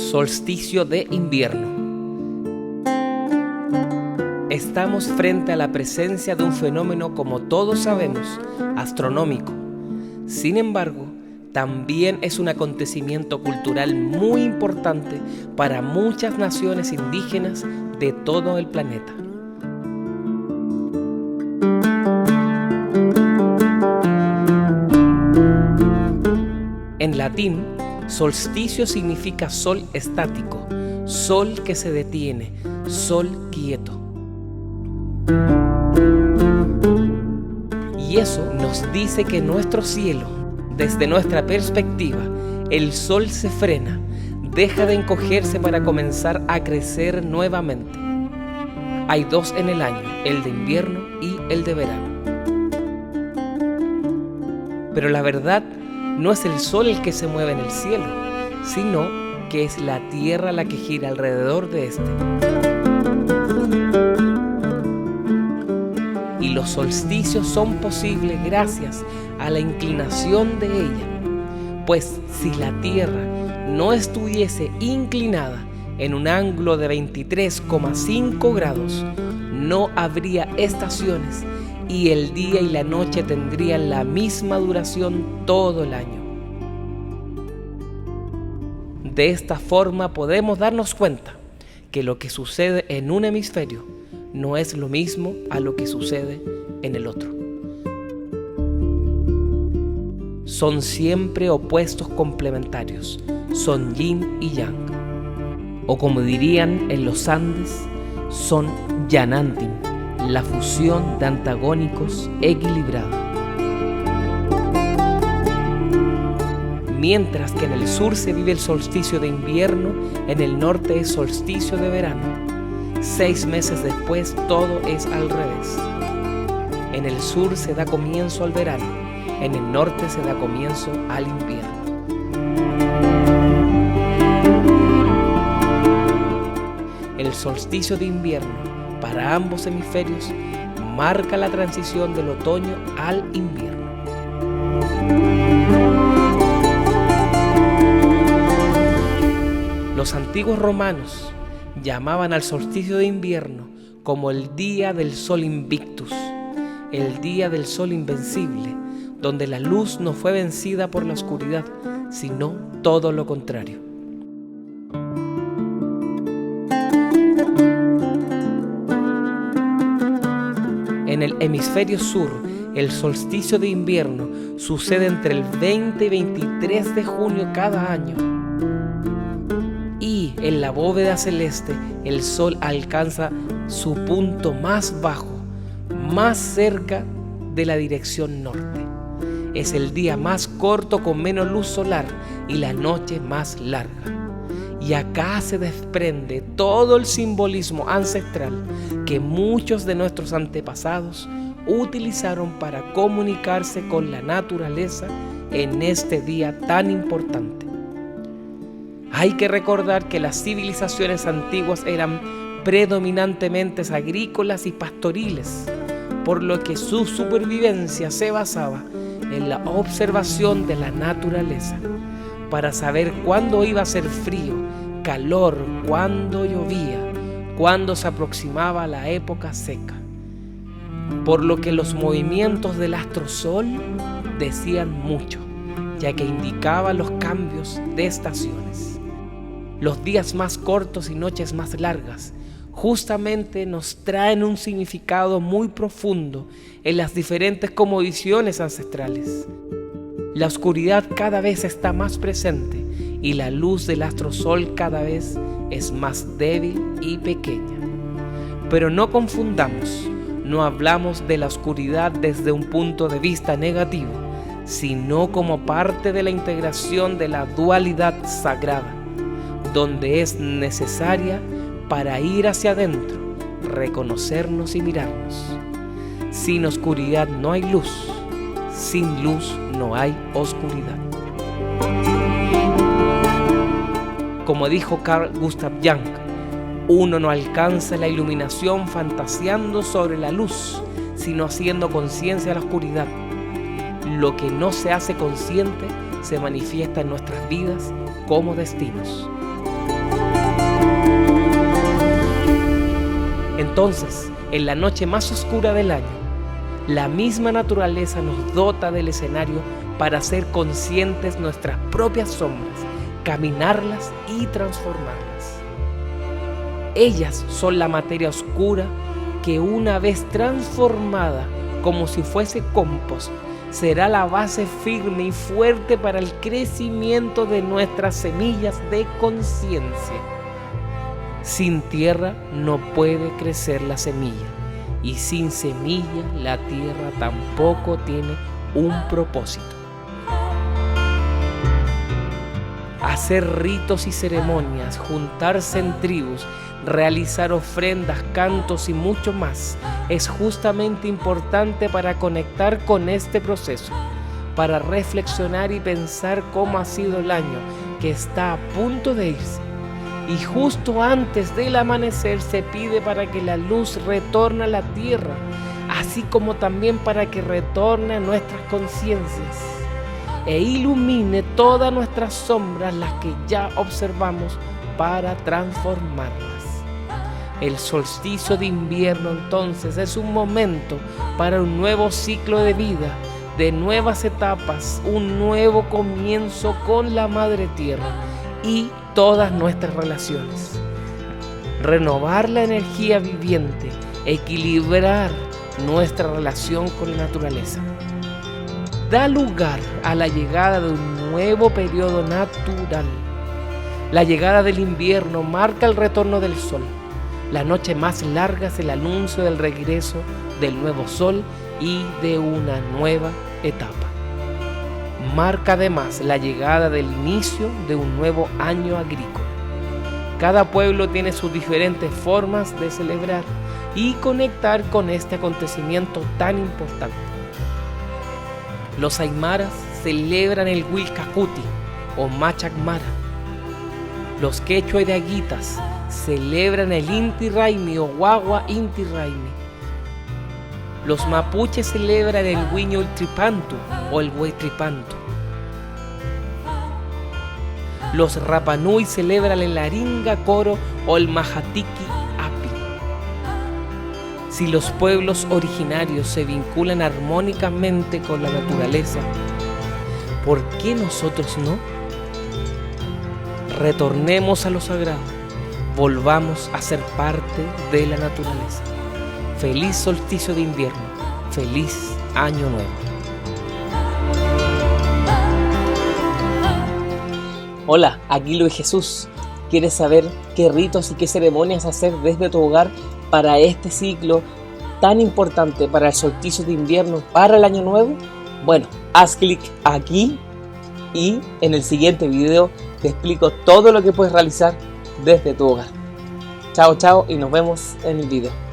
Solsticio de invierno. Estamos frente a la presencia de un fenómeno, como todos sabemos, astronómico. Sin embargo, también es un acontecimiento cultural muy importante para muchas naciones indígenas de todo el planeta. En latín, solsticio significa sol estático, sol que se detiene, sol quieto. Y eso nos dice que nuestro cielo, desde nuestra perspectiva, el sol se frena, deja de encogerse para comenzar a crecer nuevamente. Hay dos en el año, el de invierno y el de verano. Pero la verdad no es el sol el que se mueve en el cielo, sino que es la tierra la que gira alrededor de este. Y los solsticios son posibles gracias a la inclinación de ella, pues si la tierra no estuviese inclinada en un ángulo de 23,5 grados, no habría estaciones y el día y la noche tendrían la misma duración todo el año. De esta forma podemos darnos cuenta que lo que sucede en un hemisferio no es lo mismo a lo que sucede en el otro. Son siempre opuestos complementarios, son yin y yang, o como dirían en los Andes, son yanantin, la fusión de antagónicos equilibrada. Mientras que en el sur se vive el solsticio de invierno, en el norte es solsticio de verano. 6 meses después todo es al revés. En el sur se da comienzo al verano, en el norte se da comienzo al invierno. El solsticio de invierno para ambos hemisferios marca la transición del otoño al invierno. Los antiguos romanos llamaban al solsticio de invierno como el día del sol invictus, el día del sol invencible, donde la luz no fue vencida por la oscuridad, sino todo lo contrario. En el hemisferio sur, el solsticio de invierno sucede entre el 20 y 23 de junio cada año. Y en la bóveda celeste, el sol alcanza su punto más bajo, más cerca de la dirección norte. Es el día más corto con menos luz solar y la noche más larga. Y acá se desprende todo el simbolismo ancestral que muchos de nuestros antepasados utilizaron para comunicarse con la naturaleza en este día tan importante. Hay que recordar que las civilizaciones antiguas eran predominantemente agrícolas y pastoriles, por lo que su supervivencia se basaba en la observación de la naturaleza, para saber cuándo iba a ser frío, calor, cuándo llovía, cuándo se aproximaba la época seca. Por lo que los movimientos del astro sol decían mucho, ya que indicaban los cambios de estaciones. Los días más cortos y noches más largas justamente nos traen un significado muy profundo en las diferentes cosmovisiones ancestrales. La oscuridad cada vez está más presente y la luz del astrosol cada vez es más débil y pequeña. Pero no confundamos, no hablamos de la oscuridad desde un punto de vista negativo, sino como parte de la integración de la dualidad sagrada, donde es necesaria para ir hacia adentro, reconocernos y mirarnos. Sin oscuridad no hay luz, sin luz no hay oscuridad. Como dijo Carl Gustav Jung, uno no alcanza la iluminación fantaseando sobre la luz, sino haciendo conciencia de la oscuridad. Lo que no se hace consciente se manifiesta en nuestras vidas como destinos. Entonces, en la noche más oscura del año, la misma naturaleza nos dota del escenario para ser conscientes nuestras propias sombras, caminarlas y transformarlas. Ellas son la materia oscura que, una vez transformada como si fuese compost, será la base firme y fuerte para el crecimiento de nuestras semillas de conciencia. Sin tierra no puede crecer la semilla, y sin semilla la tierra tampoco tiene un propósito. Hacer ritos y ceremonias, juntarse en tribus, realizar ofrendas, cantos y mucho más es justamente importante para conectar con este proceso, para reflexionar y pensar cómo ha sido el año que está a punto de irse. Y justo antes del amanecer se pide para que la luz retorne a la tierra, así como también para que retorne a nuestras conciencias e ilumine todas nuestras sombras, las que ya observamos, para transformarlas. El solsticio de invierno entonces es un momento para un nuevo ciclo de vida, de nuevas etapas, un nuevo comienzo con la Madre Tierra y todas nuestras relaciones. Renovar la energía viviente, equilibrar nuestra relación con la naturaleza. Da lugar a la llegada de un nuevo periodo natural. La llegada del invierno marca el retorno del sol. La noche más larga es el anuncio del regreso del nuevo sol y de una nueva etapa. Marca además la llegada del inicio de un nuevo año agrícola. Cada pueblo tiene sus diferentes formas de celebrar y conectar con este acontecimiento tan importante. Los aymaras celebran el Huilcacuti o Machac Mara. Los quechua y daguitas celebran el Inti Raymi o Guagua Inti Raymi. Los mapuches celebran el Huiño Tripantu o el Huaytripantu. Los Rapanui celebran el Aringa Coro o el Majatiki Api. Si los pueblos originarios se vinculan armónicamente con la naturaleza, ¿por qué nosotros no? Retornemos a lo sagrado, volvamos a ser parte de la naturaleza. Feliz solsticio de invierno, feliz año nuevo. Hola, aquí Luis Jesús. ¿Quieres saber qué ritos y qué ceremonias hacer desde tu hogar para este ciclo tan importante, para el solsticio de invierno, para el año nuevo? Bueno, haz clic aquí y en el siguiente video te explico todo lo que puedes realizar desde tu hogar. Chao, chao y nos vemos en el video.